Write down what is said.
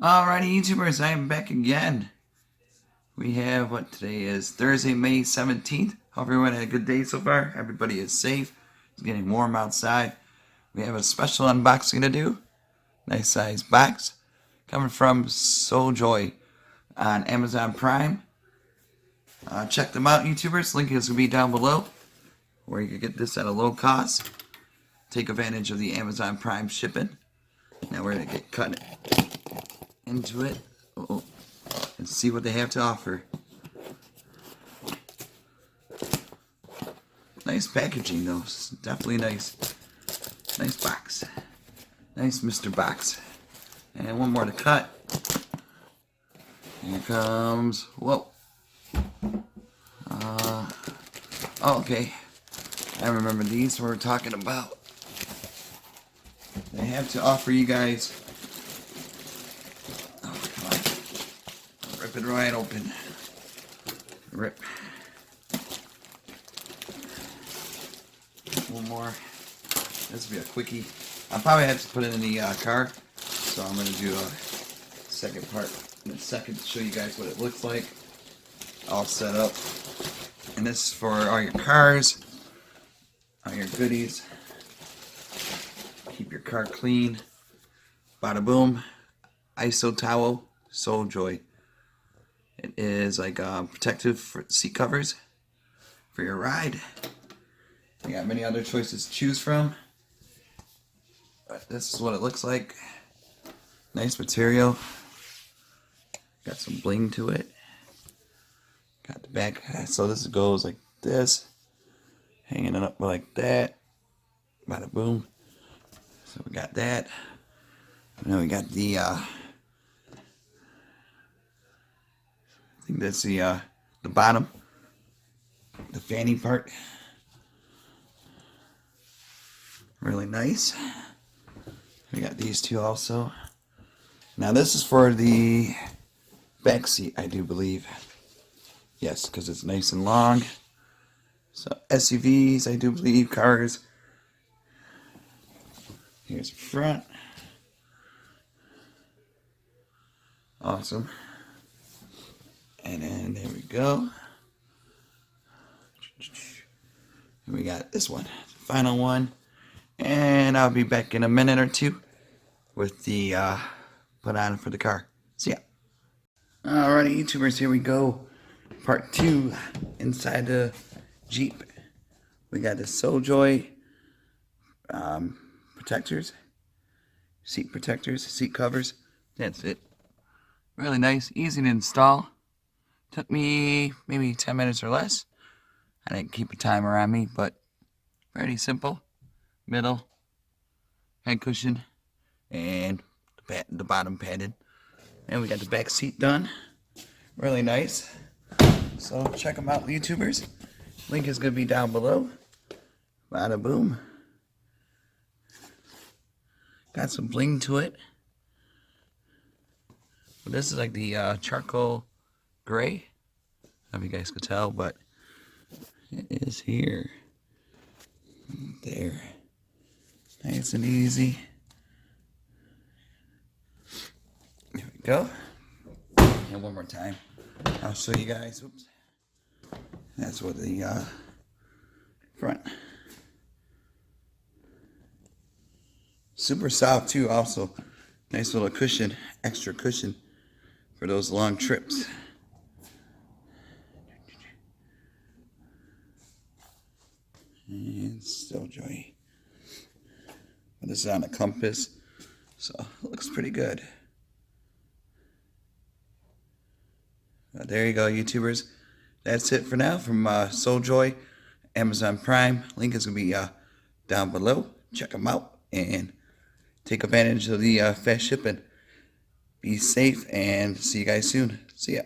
Alrighty, YouTubers, I am back again. We have what today is Thursday, May 17th. Hope everyone had a good day so far. Everybody is safe. It's getting warm outside. We have a special unboxing to do. Nice size box. Coming from Sojoy on Amazon Prime. Check them out, YouTubers. Link is going to be down below, where you can get this at a low cost. Take advantage of the Amazon Prime shipping. Now we're going to get cut into it and see what they have to offer. Nice packaging though, definitely nice box, nice Mr. Box. And one more to cut. Here comes, whoa, okay, I remember these we're talking about. They have to offer you guys, rip it right open. Rip. One more. This will be a quickie. I'll probably have to put it in the car, so I'm going to do a second part in a second to show you guys what it looks like. All set up. And this is for all your cars, all your goodies. Keep your car clean. Bada boom. ISO towel. Sojoy. It is like protective seat covers for your ride. You got many other choices to choose from, but this is what it looks like. Nice material. Got some bling to it. Got the back, so this goes like this, hanging it up like that. Bada boom. So we got that. And then we got the I think that's the bottom, the fanny part. Really nice. We got these two also. Now this is for the back seat, I do believe. Yes, because it's nice and long. So SUVs, I do believe, cars. Here's the front. Awesome. And then there we go. And we got this one, the final one. And I'll be back in a minute or two with the put on for the car. See ya. Alrighty, YouTubers, here we go. Part 2 inside the Jeep. We got the Sojoy protectors, seat protectors, seat covers. That's it. Really nice, easy to install. Took me maybe 10 minutes or less. I didn't keep a timer on me, but pretty simple. Middle, head cushion, and the bottom padded. And we got the back seat done. Really nice. So check them out, YouTubers. Link is going to be down below. Bada boom. Got some bling to it. This is like the charcoal gray. I don't know if you guys could tell, but it is here. There. Nice and easy. There we go. And one more time, I'll show you guys. Oops. That's what the front. Super soft too. Also, nice little cushion, extra cushion for those long trips. And Sojoy. This is on a compass, so it looks pretty good. There you go, YouTubers. That's it for now from Sojoy, Amazon Prime. Link is going to be down below. Check them out and take advantage of the fast shipping. Be safe and see you guys soon. See ya.